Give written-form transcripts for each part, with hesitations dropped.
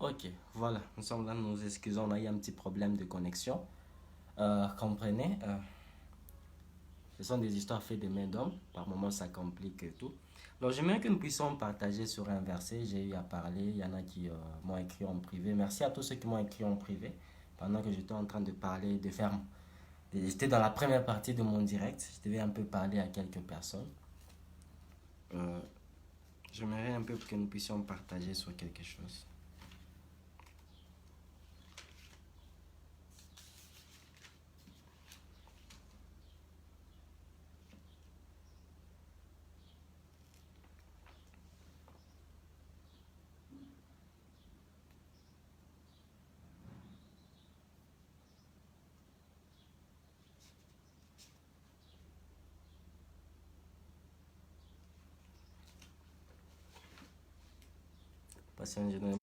Ok, voilà, nous sommes là, nous nous excusons, on a eu un petit problème de connexion. Comprenez, ce sont des histoires faites de main d'homme, par moments ça complique et tout. Alors j'aimerais que nous puissions partager sur un verset, j'ai eu à parler, il y en a qui m'ont écrit en privé. Merci à tous ceux qui m'ont écrit en privé, pendant que j'étais en train de parler, de faire... J'étais dans la première partie de mon direct, je devais un peu parler à quelques personnes. Euh, J'aimerais un peu que nous puissions partager sur quelque chose.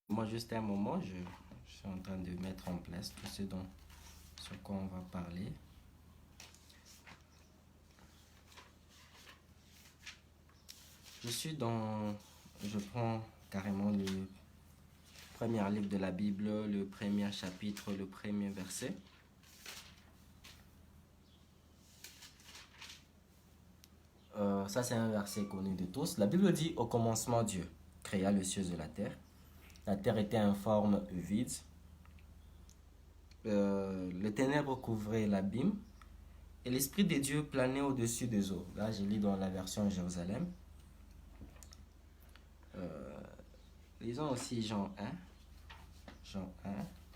Moi, juste un moment, je suis en train de mettre en place tout ce dont, sur quoi on va parler. Je suis dans, je prends carrément le premier livre de la Bible, le premier chapitre, le premier verset. Ça, c'est un verset connu de tous. La Bible dit, au commencement, Dieu créa les cieux et la terre. La terre était informe, vide. Les ténèbres couvraient l'abîme. Et l'Esprit de Dieu planait au-dessus des eaux. Là, je lis dans la version Jérusalem. Lisons aussi Jean 1. Jean 1.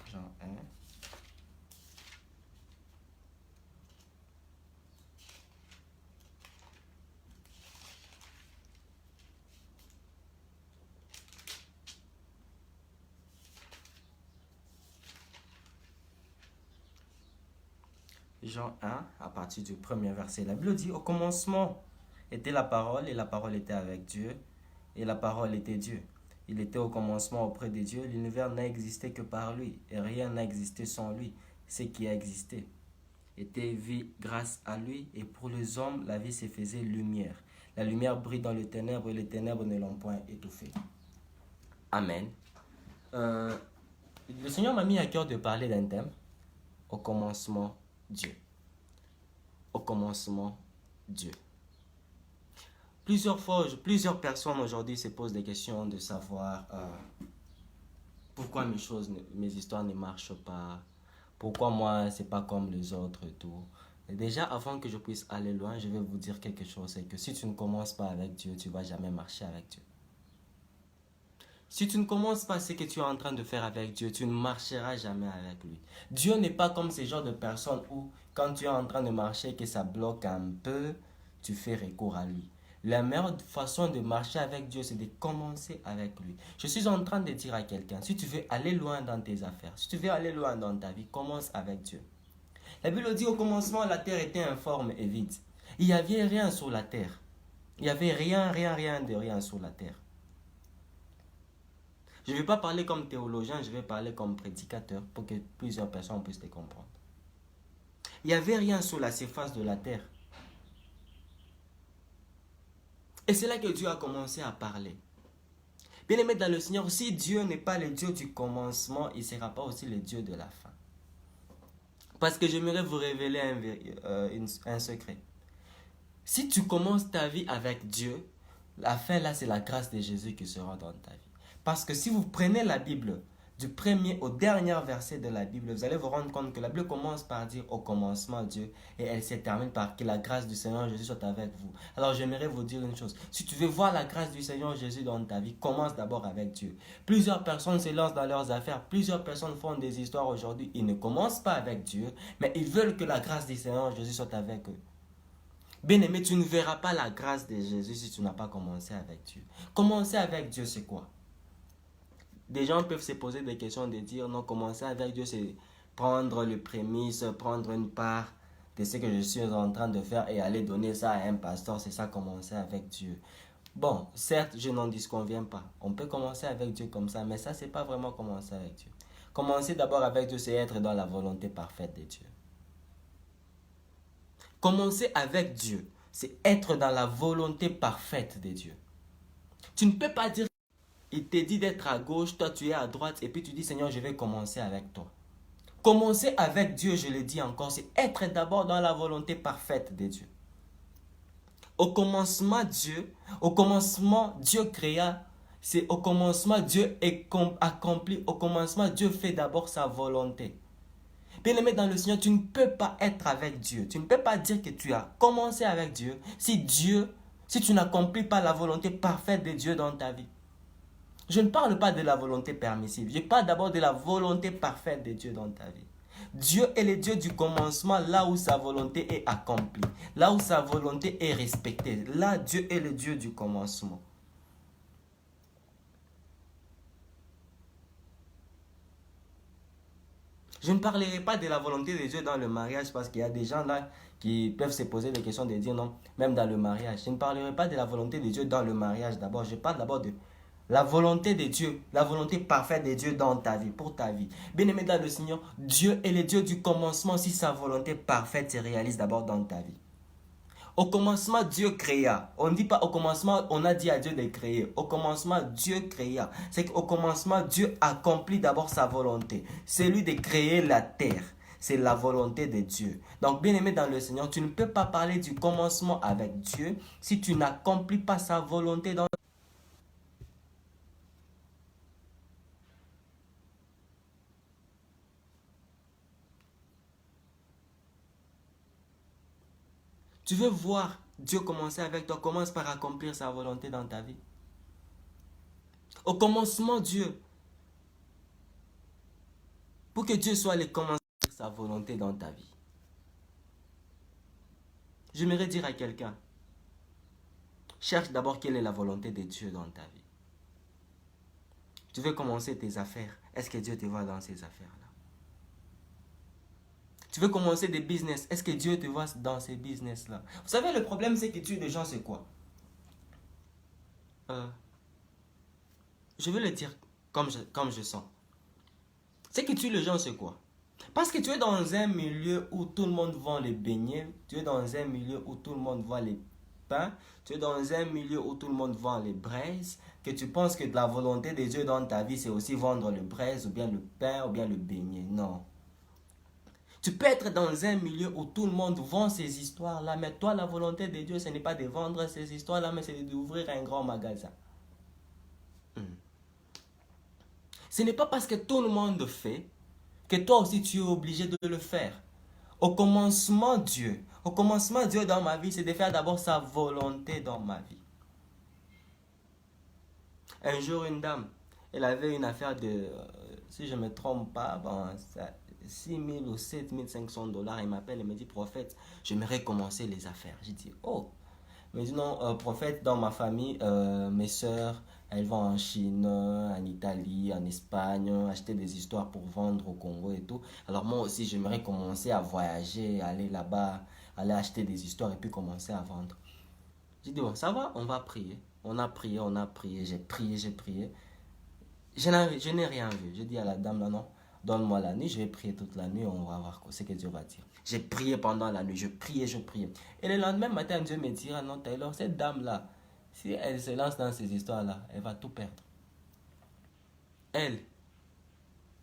Jean 1. Jean 1, à partir du premier verset. La Bible dit, au commencement était la parole, et la parole était avec Dieu, et la parole était Dieu. Il était au commencement auprès de Dieu, l'univers n'a existé que par lui, et rien n'a existé sans lui. Ce qui a existé était vie grâce à lui, et pour les hommes, la vie se faisait lumière. La lumière brille dans les ténèbres, et les ténèbres ne l'ont point étouffée. Amen. Euh, le Seigneur m'a mis à cœur de parler d'un thème, au commencement, Dieu. Au commencement, Dieu. Plusieurs personnes aujourd'hui se posent des questions de savoir pourquoi mes histoires ne marchent pas, pourquoi moi c'est pas comme les autres et tout. Et déjà, avant que je puisse aller loin, je vais vous dire quelque chose, c'est que si tu ne commences pas avec Dieu, tu vas jamais marcher avec Dieu. Si tu ne commences pas ce que tu es en train de faire avec Dieu, tu ne marcheras jamais avec lui. Dieu n'est pas comme ces genres de personnes où, quand tu es en train de marcher, que ça bloque un peu, tu fais recours à lui. La meilleure façon de marcher avec Dieu, c'est de commencer avec lui. Je suis en train de dire à quelqu'un, si tu veux aller loin dans tes affaires, si tu veux aller loin dans ta vie, commence avec Dieu. La Bible dit au commencement, la terre était informe et vide. Il n'y avait rien sur la terre. Il n'y avait rien de rien sur la terre. Je ne vais pas parler comme théologien, je vais parler comme prédicateur pour que plusieurs personnes puissent te comprendre. Il n'y avait rien sur la surface de la terre. Et c'est là que Dieu a commencé à parler. Bien-aimé dans le Seigneur, si Dieu n'est pas le Dieu du commencement, il ne sera pas aussi le Dieu de la fin. Parce que j'aimerais vous révéler un secret. Si tu commences ta vie avec Dieu, la fin là, c'est la grâce de Jésus qui sera dans ta vie. Parce que si vous prenez la Bible, du premier au dernier verset de la Bible, vous allez vous rendre compte que la Bible commence par dire au commencement Dieu et elle se termine par que la grâce du Seigneur Jésus soit avec vous. Alors j'aimerais vous dire une chose. Si tu veux voir la grâce du Seigneur Jésus dans ta vie, commence d'abord avec Dieu. Plusieurs personnes se lancent dans leurs affaires, plusieurs personnes font des histoires aujourd'hui. Ils ne commencent pas avec Dieu, mais ils veulent que la grâce du Seigneur Jésus soit avec eux. Bien-aimé, tu ne verras pas la grâce de Jésus si tu n'as pas commencé avec Dieu. Commencer avec Dieu, c'est quoi? Des gens peuvent se poser des questions de dire, non, commencer avec Dieu, c'est prendre le prémisse, prendre une part de ce que je suis en train de faire et aller donner ça à un pasteur, c'est ça, commencer avec Dieu. Bon, certes, je n'en disconviens pas. On peut commencer avec Dieu comme ça, mais ça, c'est pas vraiment commencer avec Dieu. Commencer d'abord avec Dieu, c'est être dans la volonté parfaite de Dieu. Commencer avec Dieu, c'est être dans la volonté parfaite de Dieu. Tu ne peux pas dire il te dit d'être à gauche, toi tu es à droite, et puis tu dis, Seigneur, je vais commencer avec toi. Commencer avec Dieu, je le dis encore, c'est être d'abord dans la volonté parfaite de Dieu. Au commencement, Dieu créa. C'est au commencement, Dieu est accompli. Au commencement, Dieu fait d'abord sa volonté. Bien-aimé dans le Seigneur, tu ne peux pas être avec Dieu. Tu ne peux pas dire que tu as commencé avec Dieu si tu n'accomplis pas la volonté parfaite de Dieu dans ta vie. Je ne parle pas de la volonté permissive. Je parle d'abord de la volonté parfaite de Dieu dans ta vie. Dieu est le Dieu du commencement, là où sa volonté est accomplie, là où sa volonté est respectée. Là, Dieu est le Dieu du commencement. Je ne parlerai pas de la volonté de Dieu dans le mariage parce qu'il y a des gens là qui peuvent se poser des questions de dire non, même dans le mariage. Je ne parlerai pas de la volonté de Dieu dans le mariage d'abord. Je parle d'abord de la volonté de Dieu, la volonté parfaite de Dieu dans ta vie, pour ta vie. Bien-aimé dans le Seigneur, Dieu est le Dieu du commencement si sa volonté parfaite se réalise d'abord dans ta vie. Au commencement, Dieu créa. On ne dit pas au commencement, on a dit à Dieu de créer. Au commencement, Dieu créa. C'est qu'au commencement, Dieu accomplit d'abord sa volonté. C'est lui de créer la terre. C'est la volonté de Dieu. Donc, bien-aimé dans le Seigneur, tu ne peux pas parler du commencement avec Dieu si tu n'accomplis pas sa volonté dans Tu veux voir Dieu commencer avec toi, commence par accomplir sa volonté dans ta vie. Au commencement, Dieu, pour que Dieu soit le commencement de sa volonté dans ta vie. J'aimerais dire à quelqu'un, cherche d'abord quelle est la volonté de Dieu dans ta vie. Tu veux commencer tes affaires, est-ce que Dieu te voit dans ces affaires-là? Tu veux commencer des business, est-ce que Dieu te voit dans ces business-là? Vous savez, le problème, c'est que tu les gens, c'est quoi? Je veux le dire comme je sens. C'est que tu les gens, c'est quoi? Parce que tu es dans un milieu où tout le monde vend les beignets, tu es dans un milieu où tout le monde vend les pains, tu es dans un milieu où tout le monde vend les braises, que tu penses que la volonté de Dieu dans ta vie, c'est aussi vendre le braise, ou bien le pain, ou bien le beignet. Non. Tu peux être dans un milieu où tout le monde vend ces histoires-là, mais toi, la volonté de Dieu, ce n'est pas de vendre ces histoires-là, mais c'est d'ouvrir un grand magasin. Ce n'est pas parce que tout le monde fait que toi aussi tu es obligé de le faire. Au commencement, Dieu dans ma vie, c'est de faire d'abord sa volonté dans ma vie. Un jour, une dame, elle avait une affaire de, si je ne me trompe pas, 6 000 ou 7 500 dollars. Elle m'appelle et me dit, prophète, j'aimerais commencer les affaires. J'ai dit, oh. Elle me dit, non, prophète, dans ma famille, mes soeurs, elles vont en Chine, en Italie, en Espagne, acheter des histoires pour vendre au Congo et tout. Alors moi aussi, j'aimerais commencer à voyager, aller là-bas, aller acheter des histoires et puis commencer à vendre. J'ai dit, bon, ça va, on va prier. On a prié, j'ai prié, j'ai prié. Je n'ai rien vu. J'ai dit à la dame, non, non, donne-moi la nuit, je vais prier toute la nuit, on va voir ce que Dieu va dire. J'ai prié pendant la nuit, je priais, je priais. Et le lendemain matin, Dieu me dira, non, Taylor, cette dame-là, si elle se lance dans ces histoires-là, elle va tout perdre. Elle,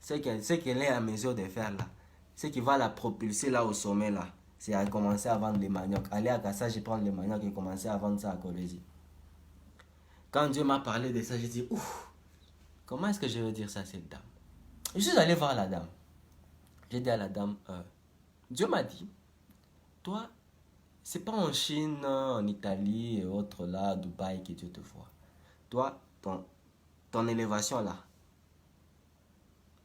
ce qu'elle est en mesure de faire là, ce qui va la propulser là au sommet là, c'est à commencer à vendre les maniocs. Aller à Kassage et prendre les maniocs et commencer à vendre ça à Colosie. Quand Dieu m'a parlé de ça, j'ai dit, ouf, comment est-ce que je vais dire ça à cette dame? Je suis allé voir la dame. J'ai dit à la dame, Dieu m'a dit, toi, c'est pas en Chine, en Italie et autres là, Dubaï que Dieu te voit. Toi, ton élévation là,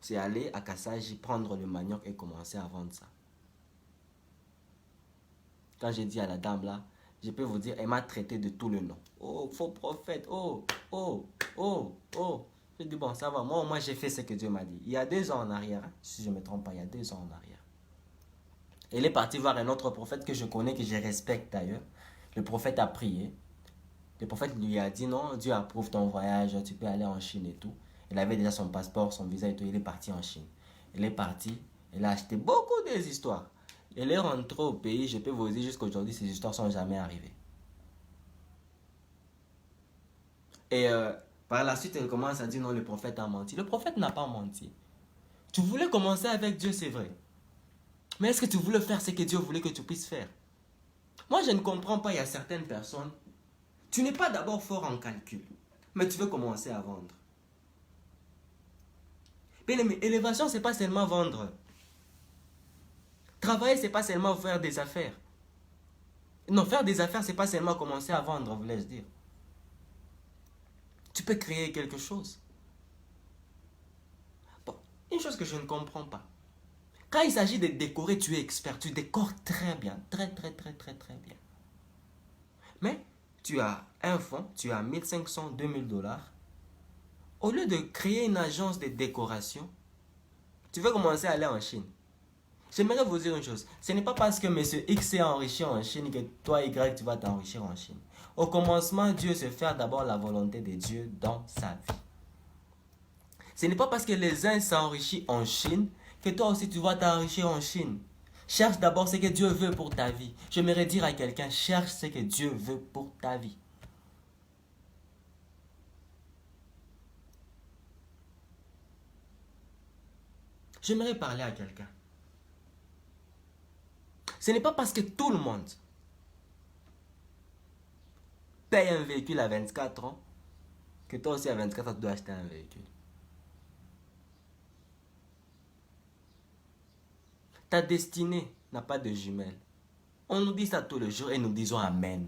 c'est aller à Kassaji, prendre le manioc et commencer à vendre ça. Quand j'ai dit à la dame là, je peux vous dire, elle m'a traité de tout le nom. Oh, faux prophète, oh, oh, oh, oh. J'ai dit, bon, ça va, moi j'ai fait ce que Dieu m'a dit. Il y a 2 ans en arrière, si je ne me trompe pas, il y a 2 ans en arrière. Elle est partie voir un autre prophète que je connais, que je respecte d'ailleurs. Le prophète a prié. Le prophète lui a dit, non, Dieu approuve ton voyage, tu peux aller en Chine et tout. Il avait déjà son passeport, son visa et tout, il est parti en Chine. Elle est partie, elle a acheté beaucoup des histoires. Elle est rentrée au pays, je peux vous dire jusqu'à aujourd'hui, ces histoires ne sont jamais arrivées. Et Par la suite, elle commence à dire non, le prophète a menti. Le prophète n'a pas menti. Tu voulais commencer avec Dieu, c'est vrai. Mais est-ce que tu voulais faire ce que Dieu voulait que tu puisses faire? Moi, je ne comprends pas, il y a certaines personnes, tu n'es pas d'abord fort en calcul, mais tu veux commencer à vendre. Bien aimé, élévation, ce n'est pas seulement vendre. Travailler, ce n'est pas seulement faire des affaires. Non, faire des affaires, ce n'est pas seulement commencer à vendre, voulais-je dire. Tu peux créer quelque chose. Bon, une chose que je ne comprends pas. Quand il s'agit de décorer, tu es expert, tu décores très bien, très bien. Mais tu as un fonds, tu as 1500, 2000 $. Au lieu de créer une agence de décoration, tu veux commencer à aller en Chine. J'aimerais vous dire une chose. Ce n'est pas parce que monsieur X s'est enrichi en Chine que toi Y tu vas t'enrichir en Chine. Au commencement, Dieu se fait d'abord la volonté de Dieu dans sa vie. Ce n'est pas parce que les uns s'enrichissent en Chine que toi aussi tu vas t'enrichir en Chine. Cherche d'abord ce que Dieu veut pour ta vie. J'aimerais dire à quelqu'un, cherche ce que Dieu veut pour ta vie. J'aimerais parler à quelqu'un. Ce n'est pas parce que tout le monde paye un véhicule à 24 ans que toi aussi à 24 ans tu dois acheter un véhicule. Ta destinée n'a pas de jumelles. On nous dit ça tous les jours et nous disons Amen.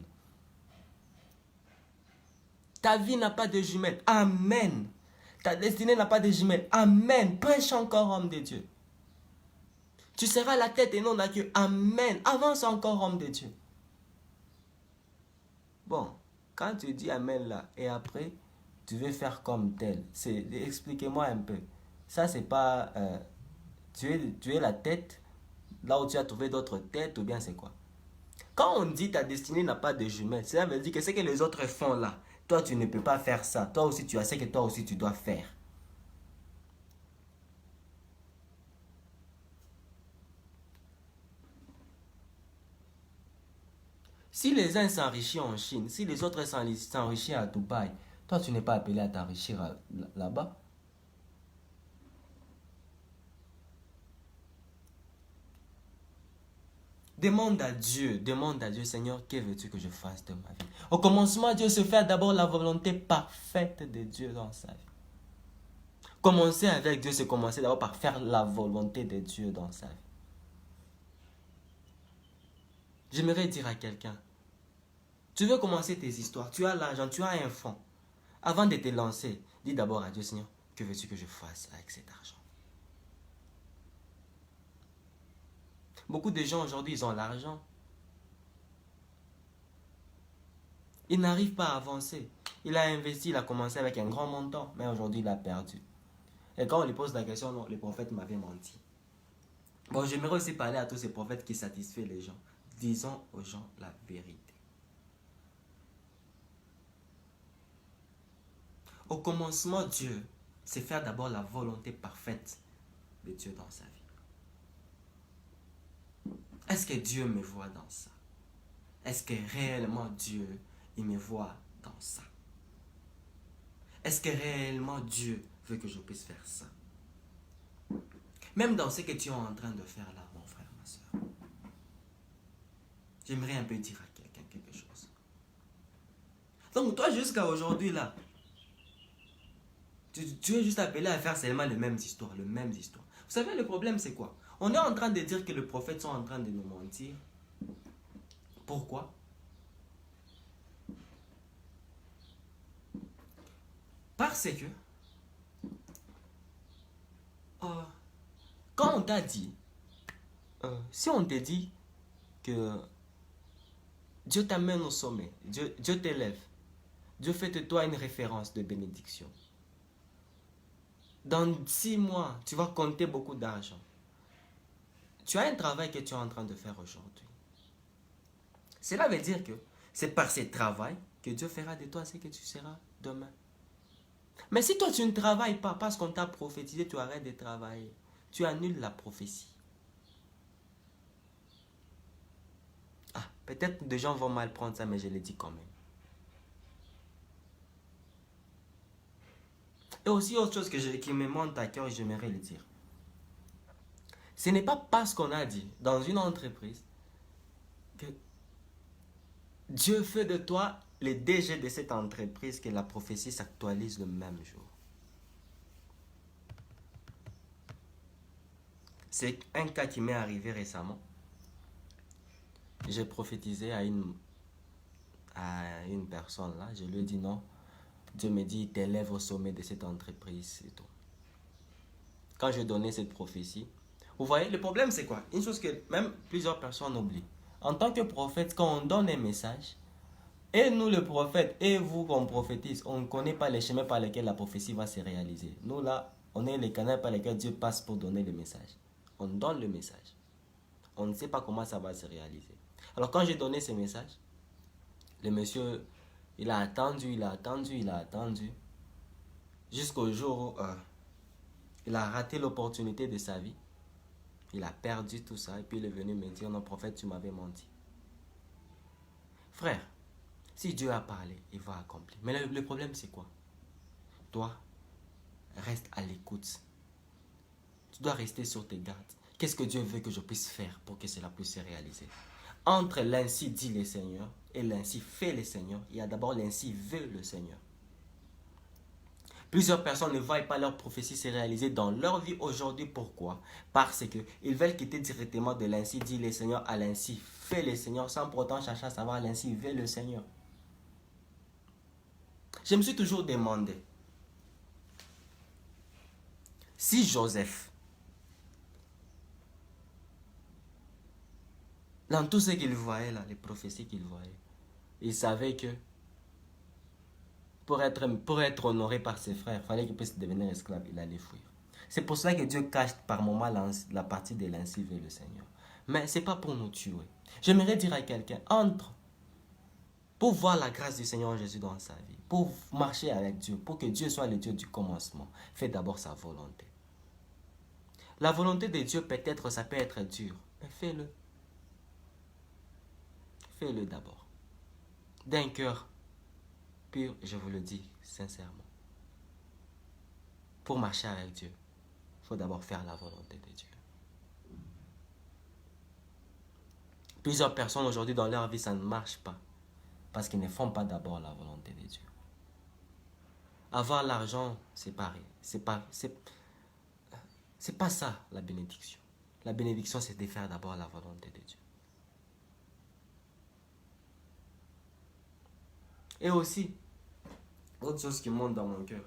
Ta vie n'a pas de jumelles. Amen. Ta destinée n'a pas de jumelles. Amen. Prêche encore, homme de Dieu. Tu seras la tête et non la queue. Amen. Avance encore, homme de Dieu. Bon, quand tu dis Amen là, et après, tu veux faire comme tel. Expliquez-moi un peu. Ça, c'est pas... tu es la tête, là où tu as trouvé d'autres têtes, ou bien c'est quoi? Quand on dit ta destinée n'a pas de jumelles, ça veut dire que ce que les autres font là, toi tu ne peux pas faire ça. Toi aussi tu as ce que toi aussi tu dois faire. Si les uns s'enrichissent en Chine, si les autres s'enrichissent à Dubaï, toi tu n'es pas appelé à t'enrichir là-bas. Demande à Dieu, Seigneur, que veux-tu que je fasse de ma vie? Au commencement, Dieu se fait d'abord la volonté parfaite de Dieu dans sa vie. Commencer avec Dieu, c'est commencer d'abord par faire la volonté de Dieu dans sa vie. J'aimerais dire à quelqu'un, tu veux commencer tes histoires, tu as l'argent, tu as un fonds. Avant de te lancer, dis d'abord à Dieu, Seigneur, que veux-tu que je fasse avec cet argent? Beaucoup de gens aujourd'hui, ils ont l'argent. Ils n'arrivent pas à avancer. Il a investi, il a commencé avec un grand montant, mais aujourd'hui, il a perdu. Et quand on lui pose la question, non, les prophètes m'avaient menti. Bon, j'aimerais aussi parler à tous ces prophètes qui satisfont les gens. Disons aux gens la vérité. Au commencement, Dieu, c'est faire d'abord la volonté parfaite de Dieu dans sa vie. Est-ce que Dieu me voit dans ça? Est-ce que réellement Dieu, il me voit dans ça? Est-ce que réellement Dieu veut que je puisse faire ça? Même dans ce que tu es en train de faire là, mon frère, ma soeur. J'aimerais un peu dire à quelqu'un quelque chose. Donc toi, jusqu'à aujourd'hui là, tu es juste appelé à faire seulement les mêmes histoires, les mêmes histoires. Vous savez, le problème c'est quoi? On est en train de dire que les prophètes sont en train de nous mentir. Pourquoi? Parce que quand on t'a dit, si on te dit que Dieu t'amène au sommet, Dieu t'élève, Dieu fait de toi une référence de bénédiction. Dans 6 mois, tu vas compter beaucoup d'argent. Tu as un travail que tu es en train de faire aujourd'hui. Cela veut dire que c'est par ce travail que Dieu fera de toi ce que tu seras demain. Mais si toi tu ne travailles pas parce qu'on t'a prophétisé, tu arrêtes de travailler. Tu annules la prophétie. Ah, peut-être des gens vont mal prendre ça, mais je le dis quand même. Et aussi autre chose qui me monte à cœur, j'aimerais le dire. Ce n'est pas parce qu'on a dit dans une entreprise que Dieu fait de toi le DG de cette entreprise que la prophétie s'actualise le même jour. C'est un cas qui m'est arrivé récemment. J'ai prophétisé à une personne là. Je lui ai dit non. Dieu me dit, t'élève au sommet de cette entreprise et tout. Quand je donnais cette prophétie, vous voyez, le problème c'est quoi? Une chose que même plusieurs personnes oublient. En tant que prophète, quand on donne un message, et nous le prophète, et vous qu'on prophétise, on ne connaît pas les chemins par lesquels la prophétie va se réaliser. Nous là, on est les canaux par lesquels Dieu passe pour donner le message. On donne le message. On ne sait pas comment ça va se réaliser. Alors quand j'ai donné ce message, le monsieur, il a attendu, jusqu'au jour où il a raté l'opportunité de sa vie. Il a perdu tout ça et puis il est venu me dire, non prophète, tu m'avais menti. Frère, si Dieu a parlé, il va accomplir. Mais le problème c'est quoi? Toi, reste à l'écoute. Tu dois rester sur tes gardes. Qu'est-ce que Dieu veut que je puisse faire pour que cela puisse se réaliser? Entre l'ainsi dit le Seigneur et l'ainsi fait le Seigneur, il y a d'abord l'ainsi veut le Seigneur. Plusieurs personnes ne voient pas leur prophétie se réaliser dans leur vie aujourd'hui. Pourquoi? Parce qu'ils veulent quitter directement de l'ainsi dit le Seigneur à l'ainsi fait le Seigneur sans pour autant chercher à savoir l'ainsi veut le Seigneur. Je me suis toujours demandé si Joseph, dans tout ce qu'il voyait là, les prophéties qu'il voyait, il savait que pour être honoré par ses frères, il fallait qu'il puisse devenir esclave, il allait fuir. C'est pour cela que Dieu cache par moments la partie de l'ainsi veut le Seigneur. Mais ce n'est pas pour nous tuer. J'aimerais dire à quelqu'un, entre pour voir la grâce du Seigneur Jésus dans sa vie, pour marcher avec Dieu, pour que Dieu soit le Dieu du commencement, fais d'abord sa volonté. La volonté de Dieu, peut-être, ça peut être dur, mais fais-le. Fais-le d'abord. D'un cœur pur, je vous le dis sincèrement. Pour marcher avec Dieu, il faut d'abord faire la volonté de Dieu. Plusieurs personnes aujourd'hui dans leur vie, ça ne marche pas. Parce qu'ils ne font pas d'abord la volonté de Dieu. Avoir l'argent, c'est pareil. C'est pas ça la bénédiction. La bénédiction, c'est de faire d'abord la volonté de Dieu. Et aussi, autre chose qui monte dans mon cœur.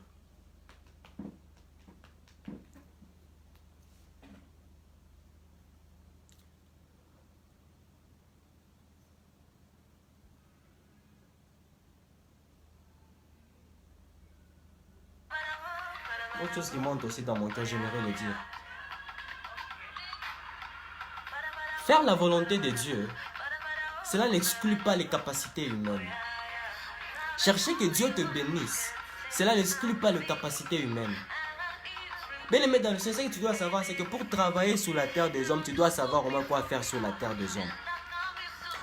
Autre chose qui monte aussi dans mon cœur, j'aimerais le dire. Faire la volonté de Dieu, cela n'exclut pas les capacités humaines. Chercher que Dieu te bénisse, cela n'exclut pas les capacités humaines. Bien aimé, dans le sens que tu dois savoir, c'est que pour travailler sur la terre des hommes, tu dois savoir au moins quoi faire sur la terre des hommes.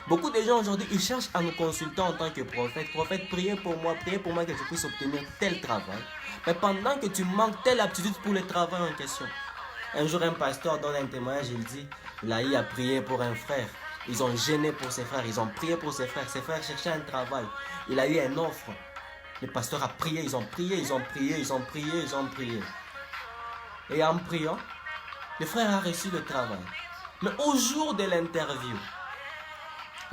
Beaucoup de gens aujourd'hui, ils cherchent à nous consulter en tant que prophète. Prophète, priez pour moi que je puisse obtenir tel travail. Mais pendant que tu manques telle aptitude pour le travail en question. Un jour, un pasteur donne un témoignage, il dit, il a eu à prier pour un frère. Ils ont gêné pour ses frères, ils ont prié pour ses frères. Ses frères cherchaient un travail. Il a eu une offre. Le pasteur a prié, ils ont prié. Et en priant, le frère a reçu le travail. Mais au jour de l'interview,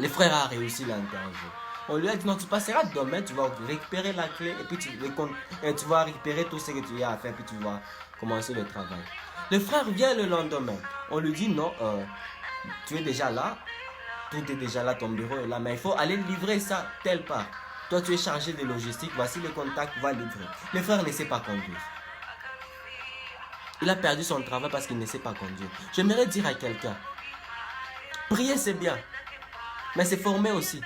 le frère a réussi l'interview. On lui a dit non, tu passeras demain, tu vas récupérer la clé et puis tu vas récupérer tout ce que tu as à faire, puis tu vas commencer le travail. Le frère vient le lendemain. On lui dit non, tu es déjà là, tout est déjà là, ton bureau est là, mais il faut aller livrer ça telle part. Toi, tu es chargé de logistique, voici le contact, va livrer. Le frère ne sait pas conduire. Il a perdu son travail parce qu'il ne sait pas conduire. J'aimerais dire à quelqu'un, prier c'est bien, mais c'est former aussi.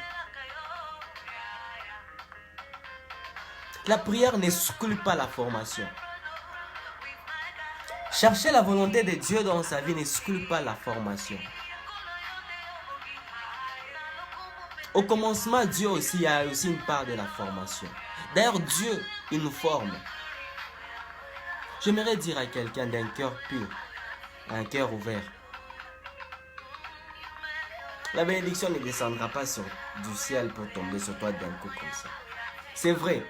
La prière n'exclut pas la formation. Chercher la volonté de Dieu dans sa vie n'exclut pas la formation. Au commencement, Dieu aussi a aussi une part de la formation. D'ailleurs, Dieu, il nous forme. J'aimerais dire à quelqu'un d'un cœur pur, un cœur ouvert, la bénédiction ne descendra pas du ciel pour tomber sur toi d'un coup comme ça. C'est vrai,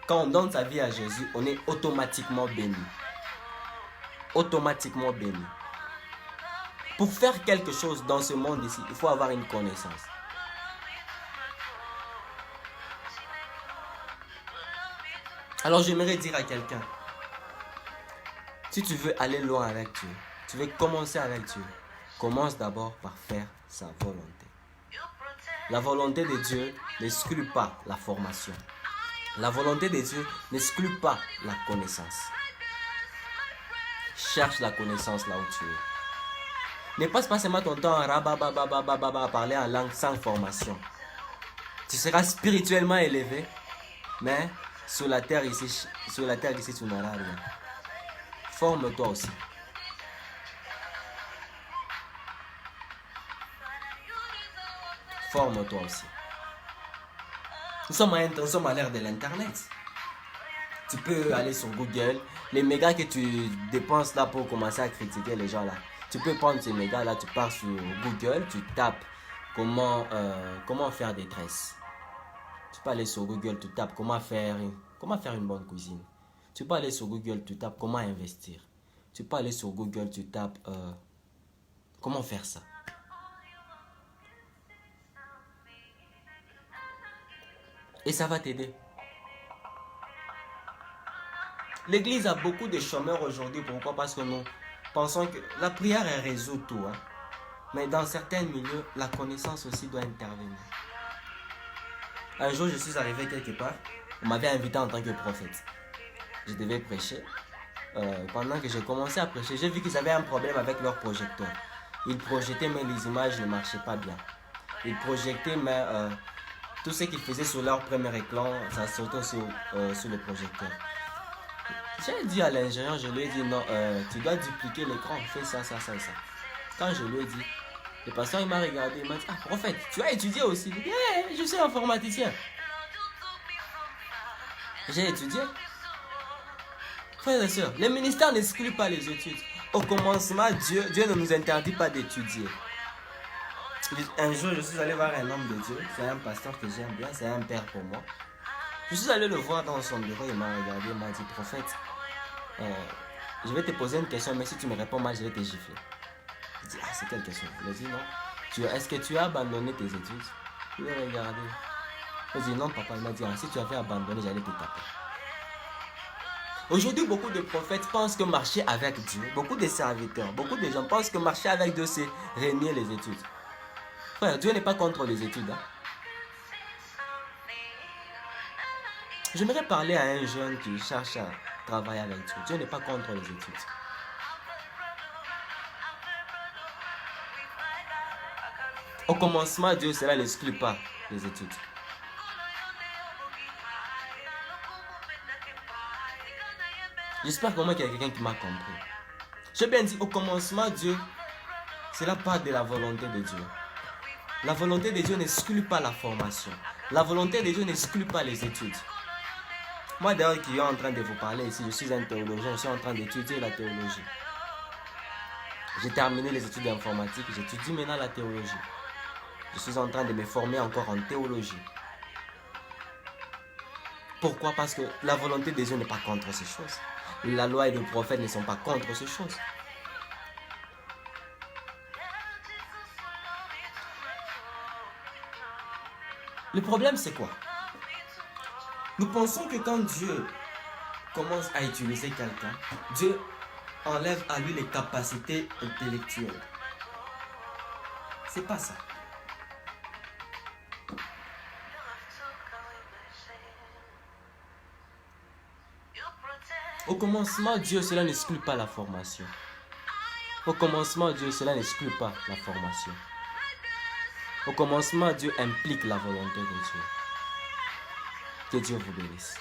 quand on donne sa vie à Jésus, on est automatiquement béni. Automatiquement béni. Pour faire quelque chose dans ce monde ici, il faut avoir une connaissance. Alors j'aimerais dire à quelqu'un, si tu veux aller loin avec Dieu, tu veux commencer avec Dieu, commence d'abord par faire sa volonté. La volonté de Dieu n'exclut pas la formation. La volonté de Dieu n'exclut pas la connaissance. Cherche la connaissance là où tu es. Ne passe pas seulement ton temps à parler en langue sans formation. Tu seras spirituellement élevé, mais sur la terre ici, tu n'auras rien. Forme-toi aussi. Forme-toi aussi. Nous sommes à l'ère de l'internet. Tu peux aller sur Google. Les mégas que tu dépenses là pour commencer à critiquer les gens là. Tu peux prendre ces mégas là, tu pars sur Google, tu tapes comment faire des tresses. Tu peux aller sur Google, tu tapes comment faire une bonne cuisine. Tu peux aller sur Google, tu tapes comment investir. Tu peux aller sur Google, tu tapes comment faire ça. Et ça va t'aider. L'église a beaucoup de chômeurs aujourd'hui. Pourquoi? Parce que nous pensons que la prière elle résout tout. Hein. Mais dans certains milieux, la connaissance aussi doit intervenir. Un jour, je suis arrivé quelque part. On m'avait invité en tant que prophète. Je devais prêcher. Pendant que j'ai commencé à prêcher, j'ai vu qu'ils avaient un problème avec leur projecteur. Ils projetaient, mais les images ne marchaient pas bien. Ils projetaient, mais tout ce qu'ils faisaient sur leur premier écran, ça sautait sur le projecteur. J'ai dit à l'ingénieur, je lui ai dit non, tu dois dupliquer l'écran, fais ça. Quand je lui ai dit, le pasteur il m'a regardé, il m'a dit, ah prophète, tu as étudié aussi? Yeah, je suis informaticien. J'ai étudié. Frères et sœurs, le ministère n'exclut pas les études. Au commencement, Dieu ne nous interdit pas d'étudier. Un jour, je suis allé voir un homme de Dieu, c'est un pasteur que j'aime bien, c'est un père pour moi. Je suis allé le voir dans son bureau, il m'a regardé, il m'a dit, prophète, je vais te poser une question, mais si tu me réponds mal, je vais te gifler. Je dis, ah, c'est quelle question? Il a dit, non. Est-ce que tu as abandonné tes études? Je l'ai regardé. Je lui ai dit, non, papa. Il m'a dit, ah, si tu avais abandonné, j'allais te taper. Aujourd'hui, beaucoup de prophètes pensent que marcher avec Dieu, beaucoup de serviteurs, beaucoup de gens pensent que marcher avec Dieu, c'est renier les études. Frère, Dieu n'est pas contre les études. Hein? J'aimerais parler à un jeune qui cherche à travailler avec Dieu. Dieu n'est pas contre les études. Au commencement, Dieu, cela n'exclut pas les études. J'espère qu'au moins qu'il y a quelqu'un qui m'a compris. J'ai bien dit, au commencement, Dieu, cela part de la volonté de Dieu. La volonté de Dieu n'exclut pas la formation. La volonté de Dieu n'exclut pas les études. Moi d'ailleurs qui est en train de vous parler ici, je suis un théologien, je suis en train d'étudier la théologie. J'ai terminé les études d'informatique, j'étudie maintenant la théologie. Je suis en train de me former encore en théologie. Pourquoi? Parce que la volonté de Dieu n'est pas contre ces choses. La loi et le prophète ne sont pas contre ces choses. Le problème c'est quoi? Nous pensons que quand Dieu commence à utiliser quelqu'un, Dieu enlève à lui les capacités intellectuelles. C'est pas ça. Au commencement, Dieu, cela n'exclut pas la formation. Au commencement, Dieu, cela n'exclut pas la formation. Au commencement, Dieu implique la volonté de Dieu. Que Dieu vous bénisse.